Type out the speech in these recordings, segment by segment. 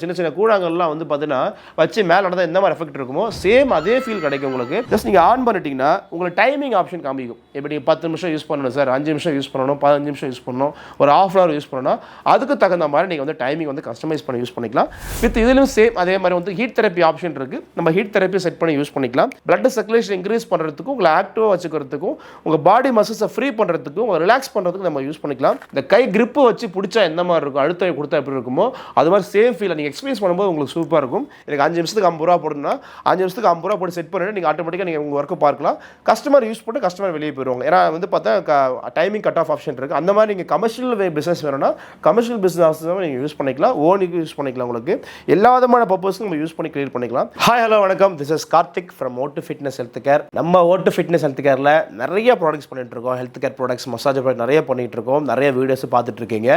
சின்ன சின்ன கூழாங்கல்லாம் வந்து பார்த்தீங்கன்னா வச்சு மேலே நடந்தால் எந்த மாதிரி எஃபெக்ட் இருக்குமோ சேம் அதே ஃபீல் கிடைக்கும் உங்களுக்கு. ஜஸ்ட் நீங்கள் ஆன் பண்ணிட்டீங்கன்னா உங்களுக்கு டைமிங் ஆப்ஷன் காமிக்கும். எப்படி 10 நிமிஷம் யூஸ் பண்ணணும் சார், 5 நிமிஷம் யூஸ் பண்ணணும், 15 நிமிஷம் யூஸ் பண்ணணும், ஒரு ½ hour யூஸ் பண்ணணும், அதுக்கு தகுந்த மாதிரி நீங்கள் வந்து டைமிங் வந்து கஸ்டமைஸ் பண்ணி யூஸ் பண்ணிக்கலாம். வித் இதிலும் சேம் அதே மாதிரி வந்து ஹீட் தெரப்பி ஆப்ஷன் இருக்குது. நம்ம ஹீட் தெரப்பி செட் பண்ணி யூஸ் பண்ணிக்கலாம். பிளட் சர்க்குலேஷன் இன்க்ரீஸ் பண்ணுறதுக்கும், உங்களை ஆக்டிவாக வச்சுக்கிறதுக்கும், உங்கள் பாடி மசில்ஸை ஃப்ரீ பண்ணுறதுக்கும், உங்களை ரிலாக்ஸ் பண்ணுறதுக்கு நம்ம யூஸ் பண்ணிக்கலாம். இந்த கை கிரிப்பு வச்சு பிடிச்சா எந்த மாதிரி இருக்கும், அழுத்தம் கொடுத்தா எப்படி இருக்குமோ அது மாதிரி சேம் ஃபீல் நீங்கள் எக்ஸ்பீரியன்ஸ் பண்ணும்போது உங்களுக்கு சூப்பராக இருக்கும். எனக்கு 5 நிமிஷத்துக்கு 50 ரூபா போடணும்னா 5 நிமிஷத்துக்கு 50 ரூபா போட்டு செட் பண்ணிட்டு நீங்கள் ஆட்டோமேட்டிக்காக நீங்கள் உங்கள் ஒர்க்கை பார்க்கலாம். கஸ்டமர் யூஸ் பண்ணிட்டு கஸ்டமர் வெளியே போயிடுவாங்க. ஏன்னா வந்து பார்த்தா டைமிங் கட் ஆஃப் ஆப்ஷன் இருக்குது. அந்த மாதிரி நீங்கள் கமர்ஷியல் பிஸ்னஸ் வேணும்னா கமர்ஷியல் பிஸ்னஸ் நீங்கள் யூஸ் பண்ணிக்கலாம், ஓனுக்கு யூஸ் பண்ணிக்கலாம். உங்களுக்கு எல்லா விதமான பர்பஸ்க்கும் நம்ம யூஸ் பண்ணி கிரியேட் பண்ணிக்கலாம். ஹாய் ஹலோ வணக்கம், திஸ் இஸ் கார்த்திக் ஃப்ரம் ஓட்டு ஃபிட்னஸ் ஹெல்த் கேர். நம்ம ஓட்டு ஃபிட்னஸ் ஹெல்த் கேரில் நிறைய ப்ராடக்ட்ஸ் பண்ணிட்டு இருக்கோம். Health care products, massage product நிறைய பண்ணிட்டு இருக்கோம். நிறைய வீடியோஸ் பார்த்துட்டு இருக்கீங்க.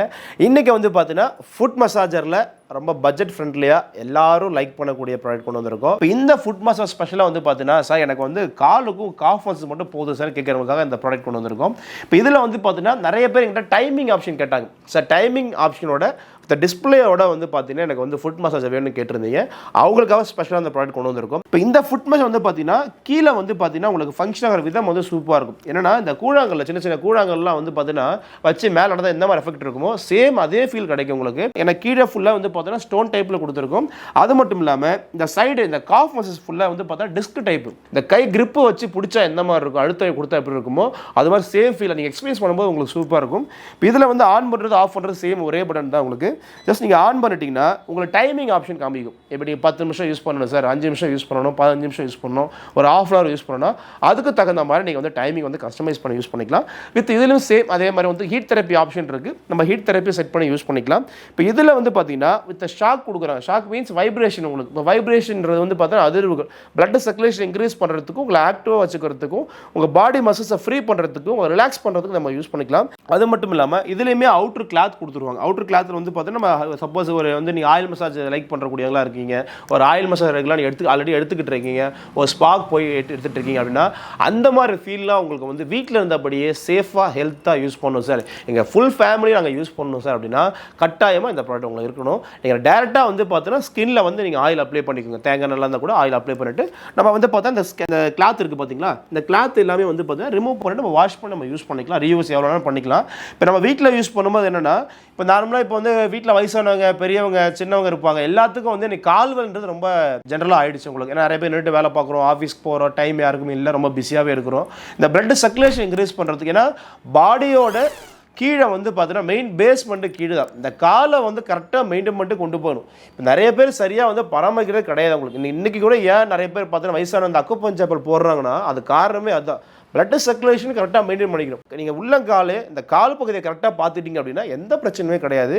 இன்றைக்கி வந்து பார்த்தீங்கன்னா ஃபுட் மசாஜரில் ரொம்ப பட்ஜெட் ஃப்ரெண்ட்லியாக எல்லாரும் லைக் பண்ணக்கூடிய ப்ராடக்ட் கொண்டு வந்திருக்கோம். இப்போ இந்த ஃபுட் மசாஜ் ஸ்பெஷலாக வந்து பார்த்தீங்கன்னா சார் எனக்கு வந்து காலுக்கும் காஃப் மசில்ஸ் மட்டும் போதும் சார் கேட்குறவங்களுக்காக இந்த ப்ராடக்ட் கொண்டு வந்திருக்கோம். இப்போ இதில் வந்து பார்த்தீங்கன்னா நிறைய பேர் என்கிட்ட டைமிங் ஆப்ஷன் கேட்டாங்க. சார் டைமிங் ஆப்ஷனோட இந்த டிஸ்பிளேயோட வந்து பார்த்தீங்கன்னா எனக்கு வந்து ஃபுட் மசாஜ் வேணும்னு கேட்டிருந்தீங்க. அவங்களுக்காக ஸ்பெஷலாக அந்த ப்ராடக்ட் கொண்டு வந்திருக்கும். இப்போ இந்த ஃபுட் மசாஜ் வந்து பார்த்தீங்கன்னா கீழே வந்து பார்த்தீங்கன்னா உங்களுக்கு ஃபங்க்ஷன் ஆகிற விதம் வந்து சூப்பராக இருக்கும். ஏன்னா இந்த கூழாங்கல்ல சின்ன சின்ன கூழாங்கல்லாம் வந்து பார்த்தீங்கன்னா வச்சு மேலே நடந்தால் எந்த மாதிரி எஃபெக்ட் இருக்குமோ சேம் அதே ஃபீல் கிடைக்கும் உங்களுக்கு. ஏன்னா கீழே ஃபுல்லாக வந்து பார்த்தீங்கன்னா ஸ்டோன் டைப்பில் கொடுத்துருக்கும். அது மட்டும் இல்லாமல் இந்த சைடு இந்த காஃப் மசில்ஸ் ஃபுல்லாக வந்து பார்த்தீங்கன்னா டிஸ்க் டைப். இந்த கை கிரிப்பு வச்சு பிடிச்சா எந்த மாதிரி இருக்கும், அழுத்தம் கொடுத்தா எப்படி இருக்குமோ அது மாதிரி சேம் ஃபீல் நீங்கள் எக்ஸ்பீரியன்ஸ் பண்ணும்போது உங்களுக்கு சூப்பராக இருக்கும். இப்போ இதில் வந்து ஆன் பண்ணுறது ஆஃப் பண்ணுறது சேம் ஒரே பட்டன் தான் உங்களுக்கு. ஜஸ்ட் நீங்கள் ஆன் பண்ணிட்டீங்கன்னா உங்களுக்கு டைமிங் ஆப்ஷன் காமிக்கும். எப்படி 10 நிமிஷம் யூஸ் பண்ணணும் சார், 5 நிமிஷம் யூஸ் பண்ணணும், 15 நிமிஷம் யூஸ் பண்ணணும், ஒரு ½ hour யூஸ் பண்ணணும், அதுக்கு தகுந்த மாதிரி நீங்கள் வந்து டைமிங் வந்து கஸ்டமைஸ் பண்ணி யூஸ் பண்ணிக்கலாம். வித் இதிலும் சேம் அதே மாதிரி வந்து ஹீட் தெரப்பி ஆப்ஷன் இருக்குது. நம்ம ஹீட் தெரப்பி செட் பண்ணி யூஸ் பண்ணிக்கலாம். இப்போ இதில் வந்து பார்த்தீங்கன்னா வித் ஷாக் கொடுக்குறாங்க. Shock means vibration. உங்களுக்கு இப்போ வைப்ரேஷன்றது வந்து பார்த்தீங்கன்னா அதிர்வுகள் பிளட் சர்க்குலேஷன் இன்க்ரீஸ் பண்ணுறதுக்கும், உங்களை ஆக்டிவாக வச்சுக்கிறதுக்கும், உங்கள் பாடி மசில்ஸை ஃப்ரீ பண்ணுறதுக்கும், உங்களை ரிலாக்ஸ் பண்ணுறதுக்கு நம்ம யூஸ் பண்ணிக்கலாம். அது மட்டும் இல்லாமல் இதுலேயுமே அவுட்ரு கிளாத் கொடுத்துருவாங்க. அவுட்ரு கிளாத்தில் வந்து பார்த்தீங்கன்னா நம்ம சப்போஸ் ஒரு வந்து நீங்கள் ஆயில் மசாஜ் லைக் பண்ணுறக்கூடியவங்களா இருக்கீங்க, ஒரு ஆயில் மசாஜ் ரெகுலராக ஆல்ரெடி எடுத்துக்கிட்டு இருக்கீங்க, ஒரு ஸ்பாக் போய் எடுத்துகிட்டு இருக்கீங்க அப்படின்னா அந்த மாதிரி ஃபீல்லாம் உங்களுக்கு வந்து வீட்டில் இருந்தபடியே சேஃபாக ஹெல்த்தாக யூஸ் பண்ணணும் சார், எங்கள் ஃபுல் ஃபேமிலி நாங்கள் யூஸ் பண்ணணும் சார் அப்படின்னா கட்டாயமாக இந்த ப்ராடக்ட் உங்களுக்கு இருக்கணும். நீங்கள் டேரெக்டாக வந்து பார்த்தீங்கன்னா ஸ்கின்னில் வந்து நீங்கள் ஆயில் அப்ளை பண்ணிக்கோங்க. தேங்காய் நல்லா இருந்தால் கூட ஆயில் அப்ளை பண்ணிவிட்டு நம்ம வந்து பார்த்தா இந்த கிளாத் இருக்குது பார்த்தீங்களா, இந்த கிளாத் எல்லாமே வந்து பார்த்தீங்கன்னா ரிமூவ் பண்ணிட்டு நம்ம வாஷ் பண்ணி நம்ம யூஸ் பண்ணிக்கலாம். ரீயூஸ் எவ்வளோ வேணாலும் பண்ணிக்கலாம். இப்போ நம்ம வீட்டில் யூஸ் பண்ணும்போது என்னென்னா இப்போ நார்மலாக இப்போ வந்து வீட்டில் வயசானவங்க, பெரியவங்க, சின்னவங்க இருப்பாங்க. எல்லாத்துக்கும் வந்து இன்னைக்கு கால்வல்ன்றது ரொம்ப ஜென்ரலாக ஆகிடுச்சு உங்களுக்கு. ஏன்னா நிறைய பேர் நின்று வேலை பார்க்குறோம், ஆஃபீஸ்க்கு போகிறோம், டைம் யாருக்குமே இல்லை, ரொம்ப பிஸியாகவே இருக்கிறோம். இந்த பிளட் சர்க்குலேஷன் இன்க்ரீஸ் பண்ணுறதுக்கு ஏன்னா பாடியோட கீழே வந்து பார்த்தீங்கன்னா மெயின் பேஸ்மெண்ட்டு கீழே தான். இந்த காலை வந்து கரெக்டாக மெயின்டைன் பண்ணிட்டு கொண்டு போகணும். இப்போ நிறைய பேர் சரியாக வந்து பராமரிக்கிறதே கிடையாது உங்களுக்கு. இன்றைக்கி கூட ஏன் நிறைய பேர் பார்த்தீங்கன்னா வயசான அந்த அக்குபஞ்சர் போடுறாங்கன்னா அது காரணமே அதுதான். பிளட் சர்க்குலேஷன் கரெக்டாக மெயின்டைன் பண்ணிக்கணும். நீங்கள் உள்ளங்கால் இந்த கால் பகுதியை கரெக்டாக பார்த்துட்டிங்க அப்படின்னா எந்த பிரச்சனையுமே கிடையாது.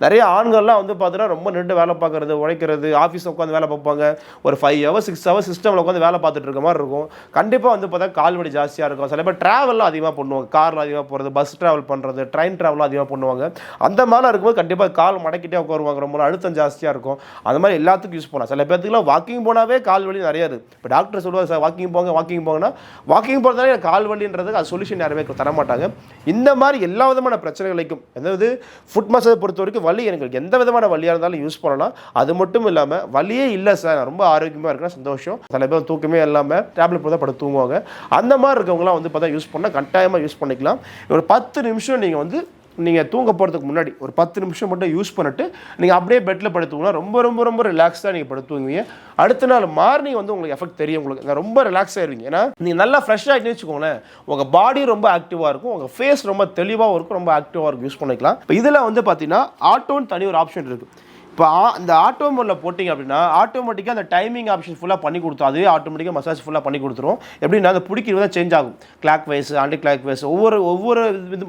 நிறைய ஆண்கள்லாம் வந்து பார்த்தீங்கன்னா ரொம்ப நின்று வேலை பார்க்குறது, உழைக்கிறது, ஆஃபீஸில் உட்காந்து வேலை பார்ப்பாங்க, ஒரு 5 hours 6 hours சிஸ்டமில் உட்காந்து வேலை பார்த்துட்டு இருக்க மாதிரி இருக்கும். கண்டிப்பாக வந்து பார்த்தா கால் வலி ஜாஸ்தியாக இருக்கும். சில பேர் ட்ராவல்லாம் அதிகமாக பண்ணுவாங்க, காரில் அதிகமாக போகிறது, பஸ் ட்ராவல் பண்ணுறது, ட்ரெயின் ட்ராவலாம் அதிகமாக பண்ணுவாங்க. அந்த மாதிரிலாம் இருக்கும்போது கண்டிப்பாக கால் மடக்கிட்டே உட்காருவாங்க, ரொம்ப அழுத்தம் ஜாஸ்தியாக இருக்கும். அது மாதிரி எல்லாத்துக்கும் யூஸ் பண்ணலாம். சில பேர்த்துக்குலாம் வாக்கிங் போனாவே கால் வலி நிறையா இருக்குது. இப்போ டாக்டர் சொல்லுவாங்க சார் வாக்கிங் போங்கன்னா வாக்கிங் போகிறதாலே கால் வலின்றதுக்கு அது சொல்யூஷன் யாருமே தரமாட்டாங்க. இந்த மாதிரி எல்லா விதமான பிரச்சனைகளுக்கும் அதாவது ஃபுட் மசாஜ் பொறுத்த வரைக்கும் வலி எனக்கு எந்த விதமான வலியாக இருந்தாலும் யூஸ் பண்ணலாம். அது மட்டும் இல்லாமல் வலியே இல்லை சார், ரொம்ப ஆரோக்கியமாக இருக்குன்னா சந்தோஷம். சில பேர் தூக்கமே இல்லாமல் டேப்லெட் போட்டு படுத்து தூங்குவாங்க. அந்த மாதிரி இருக்கவங்களாம் வந்து பார்த்தா யூஸ் பண்ணால் கட்டாயமாக யூஸ் பண்ணிக்கலாம். ஒரு 10 நிமிஷம் நீங்கள் வந்து நீங்கள் தூங்க போகிறதுக்கு முன்னாடி ஒரு 10 நிமிஷம் மட்டும் யூஸ் பண்ணிட்டு நீங்கள் அப்படியே பெட்டில் படுத்துவீங்கன்னா ரொம்ப ரொம்ப ரொம்ப ரிலாக்ஸாக நீங்கள் படுத்துவீங்க. அடுத்த நாள் மார்னிங் வந்து உங்களுக்கு எஃபெக்ட் தெரியும். உங்களுக்கு ரொம்ப ரிலாக்ஸாக இருவீங்க. ஏன்னா நீங்கள் நல்லா ஃப்ரெஷ்ஷாக ஆகிட்டு வச்சுக்கோங்களேன், உங்கள் பாடி ரொம்ப ஆக்டிவாக இருக்கும், உங்கள் ஃபேஸ் ரொம்ப தெளிவாகவும் இருக்கும், ரொம்ப ஆக்டிவாக இருக்கும், யூஸ் பண்ணிக்கலாம். இப்போ இதில் வந்து பார்த்தீங்கன்னா ஆட்டோன்னு தனி ஒரு ஆப்ஷன் இருக்குது. இப்போ இந்த ஆட்டோ மோடில் போட்டிங்க அப்படின்னா ஆட்டோமேட்டிக்காக அந்த டைமிங் ஆப்ஷன் ஃபுல்லாக பண்ணி கொடுத்தோம். அதுவே ஆட்டோமேட்டிக்காக மசாஜ் ஃபுல்லாக பண்ணி கொடுத்துரும். எப்படின்னா அந்த பிடிக்கிறது தான் சேஞ்ச் ஆகும். Clockwise, anticlockwise ஒவ்வொரு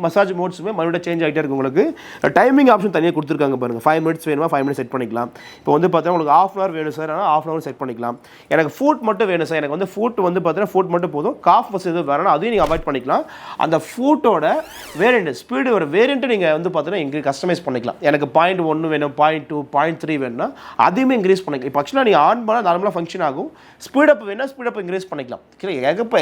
மசாஜ் மோட்ஸுமே மறுபடியும் சேஞ்ச் ஆகிட்டே இருக்கும். உங்களுக்கு டைமிங் ஆப்ஷன் தனியாக கொடுத்துருக்காங்க பாருங்கள். 5 minutes வேணுமா 5 minutes செட் பண்ணிக்கலாம். இப்போ வந்து பார்த்தீங்கன்னா உங்களுக்கு ½ hour வேணும் சார், ஆனால் ½ hour செட் பண்ணிக்கலாம். எனக்கு ஃபுட் மட்டும் வேணும் சார், எனக்கு வந்து ஃபுட் வந்து பார்த்தீங்கன்னா ஃபுட் மட்டும் போதும், காஃப் மசாஜ் எதுவும் வேணும் அதையும் நீங்கள் அவாய்ட் பண்ணிக்கலாம். அந்த ஃபுட்டோட வேரியண்ட் ஸ்பீடு ஒரு வேரியண்ட்டு நீங்கள் வந்து பார்த்தீங்கன்னா இங்கே கஸ்டமைஸ் பண்ணிக்கலாம். எனக்கு 0.1 வேணும், 0.2 0.3 வேணும்னா அதையுமே இன்க்ரீஸ் பண்ணிக்கலாம். இப்போ ஆக்சுவலாக நீங்கள் ஆன் பண்ணால் நார்மலாக ஃபங்க்ஷன் ஆகும். ஸ்பீடப் வேணா ஸ்பீடப் இன்க்ரீஸ் பண்ணிக்கலாம்.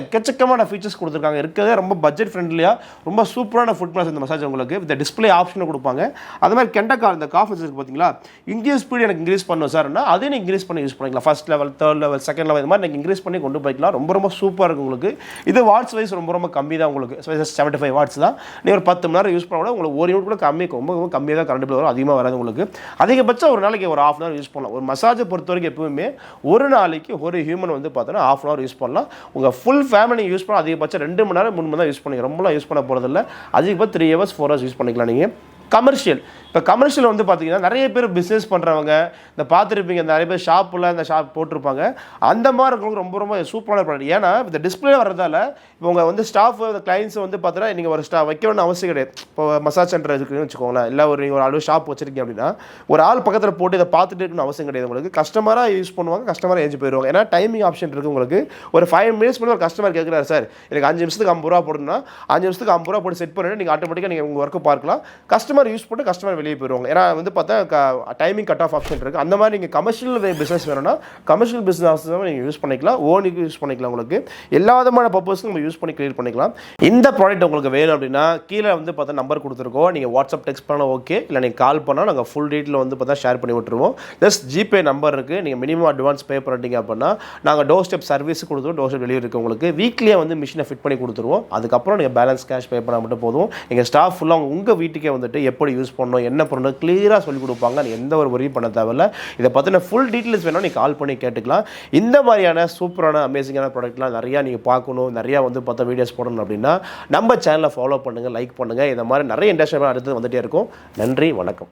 எக்கச்சக்கமான ஃபீச்சர்ஸ் கொடுத்துருக்காங்க. இருக்கிறதே ரொம்ப பட்ஜெட் ஃப்ரெண்ட்லியாக ரொம்ப சூப்பரான ஃபுட் மசாஜ் இந்த மசாஜ் உங்களுக்கு வித் டிஸ்பிளே ஆப்ஷனும் கொடுப்பாங்க. அது மாதிரி கெண்டக்கா இந்த காஃப் இருக்குது பார்த்தீங்களா, இன்க்ரீஸ் ஸ்பீட் எனக்கு இன்க்ரீஸ் பண்ணணும் சார்னா அதையும் இன்க்ரீஸ் பண்ணி யூஸ் பண்ணிக்கலாம். First level, third level, second level, இது மாதிரி நீங்கள் இன்க்ரீஸ் பண்ணி கொண்டு போய்க்கலாம். ரொம்ப ரொம்ப சூப்பராக இருக்கும் உங்களுக்கு. இது வாட்ஸ் வைஸ் ரொம்ப கம்மி தான் உங்களுக்கு. 75 வாட்ஸ் தான். நீங்கள் ஒரு 10 மணி நேரம் யூஸ் பண்ண கூட உங்களுக்கு 1 யூனிட் கூட ரொம்ப கம்மியாக தான் கரண்ட் பில் வரும். அதிகமாக வராது உங்களுக்கு. அதிகபட்சம் ஒரு நாளைக்கு ஒரு ½ ஹவர் யூஸ் பண்ணலாம். ஒரு மசாஜை பொறுத்த வரைக்கும் எப்பவுமே ஒரு நாளைக்கு ஒரு ஹியூமன் வந்து பார்த்தோன்னா ½ ஹவர் யூஸ் பண்ணலாம். உங்கள் ஃபுல் ஃபேமிலி நீங்கள் யூஸ் பண்ணலாம். அதிகபட்சம் 2 மணி நேரம் 3 மணி நேரம் யூஸ் பண்ணி ரொம்பலாம் யூஸ் பண்ண போகிறதில்ல. அதிகபட்சம் 3 ஹவர்ஸ் 4 ஹவர்ஸ் யூஸ் பண்ணிக்கலாம் நீங்கள். கமர்ஷியல் இப்போ கமர்ஷியல் வந்து பார்த்தீங்கன்னா நிறைய பேர் பிஸ்னஸ் பண்ணுறவங்க இந்த பார்த்துருப்பீங்க, நிறைய பேர் ஷாப்பில் இந்த ஷாப் போட்டிருப்பாங்க. அந்த மாதிரி இருக்கிறவங்க ரொம்ப சூப்பரான ப்ராடக்ட். ஏன்னா இந்த டிஸ்பிளே வர்றதால இப்போ உங்கள் வந்து ஸ்டாஃப் கிளைண்ட்ஸ் வந்து பார்த்தீங்கன்னா நீங்கள் ஒரு வைக்கணும்னு அவசியம் கிடையாது. இப்போ மசாஜ் சென்டர் இருக்குன்னு வச்சுக்கோங்களேன், இல்லை நீங்கள் ஒரு ஆள் ஷாப் வச்சிருக்கீங்க அப்படின்னா ஒரு ஆள் பக்கத்தில் போட்டு இதை பார்த்துட்டு இருக்கணும்னு அவசியம் கிடையாது. உங்களுக்கு கஸ்டமராக யூஸ் பண்ணுவாங்க, கஸ்டமராக ஏஞ்சி போயிடுவாங்க. ஏன்னா டைமிங் ஆப்ஷன் இருக்குது உங்களுக்கு. ஒரு 5 மினிட்ஸ் பண்ணி ஒரு கஸ்டமர் கேட்குறாரு, சார் எனக்கு 5 நிமிஷத்துக்கு 50 ரூபா போடணும்னா 5 நிமிஷத்துக்கு 50 ரூபா போட்டு செட் பண்ணிட்டு நீங்கள் ஆட்டோமேட்டிக்காக நீங்கள் உங்கள் ஒர்க்கு பார்க்கலாம். கஸ்டமர் யூஸ் பண்ணிட்டு கஸ்டமர் வெளியே போயிடுவாங்க. ஏன்னா வந்து பார்த்தா டைமிங் கட் ஆஃப் ஆப்ஷன் இருக்குது. அந்த மாதிரி நீங்கள் கமர்ஷியல் பிஸ்னஸ் வேணும்னா கமர்ஷியல் பிஸ்னஸ் நீங்கள் யூஸ் பண்ணிக்கலாம், ஓனுக்கு யூஸ் பண்ணிக்கலாம். உங்களுக்கு எல்லா விதமான பர்பஸ்க்கும் நம்ம யூஸ் பண்ணி கிரியேட் பண்ணிக்கலாம். இந்த ப்ராடக்ட் உங்களுக்கு வேணும் அப்படின்னா கீழே வந்து பார்த்தா நம்பர் கொடுத்துருக்கோம். நீங்கள் வாட்ஸ்அப் டெக்ஸ்ட் பண்ணால் ஓகே, இல்லை நீங்கள் கால் பண்ணால் நாங்கள் ஃபுல் டீட்டெயில் வந்து பார்த்தா ஷேர் பண்ணி விட்டுருவோம். ஜஸ்ட் ஜிபே நம்பர் இருக்குது. நீங்கள் மினிமம் அட்வான்ஸ் பே பண்ணிட்டீங்க அப்படின்னா நாங்கள் டோர் ஸ்டெப் சர்வீஸ் கொடுத்துருவோம். டோர் ஸ்டெப் டெலிவரி இருக்குது உங்களுக்கு. வீக்லியே வந்து மிஷினை ஃபிட் பண்ணி கொடுத்துருவோம். அதுக்கப்புறம் நீங்கள் பேலன்ஸ் கேஷ் பே பண்ணால் மட்டும் போதும். எங்கள் ஸ்டாஃப் ஃபுல்லாக உங்கள் வீட்டுக்கே வந்துட்டு எப்படி யூஸ் பண்ணணும், என்ன பண்ணணும் கிளியராக சொல்லிக் கொடுப்பாங்க. நீங்கள் எந்த ஒரு வரி பண்ண தேவையில்ல. இதை பற்றின ஃபுல் டீட்டெயில்ஸ் வேணும் நீங்கள் கால் பண்ணி கேட்டுக்கலாம். இந்த மாதிரியான சூப்பரான அமேசிங்கான ப்ராடக்ட்லாம் நிறையா நீங்கள் பார்க்கணும், நிறையா வந்து பார்த்தா வீடியோஸ் போடணும் அப்படின்னா நம்ம சேனலை ஃபாலோ பண்ணுங்கள், லைக் பண்ணுங்கள். இந்த மாதிரி நிறைய இண்டஸ்ட்ரி அடுத்து வந்துகிட்டே இருக்கும். நன்றி, வணக்கம்.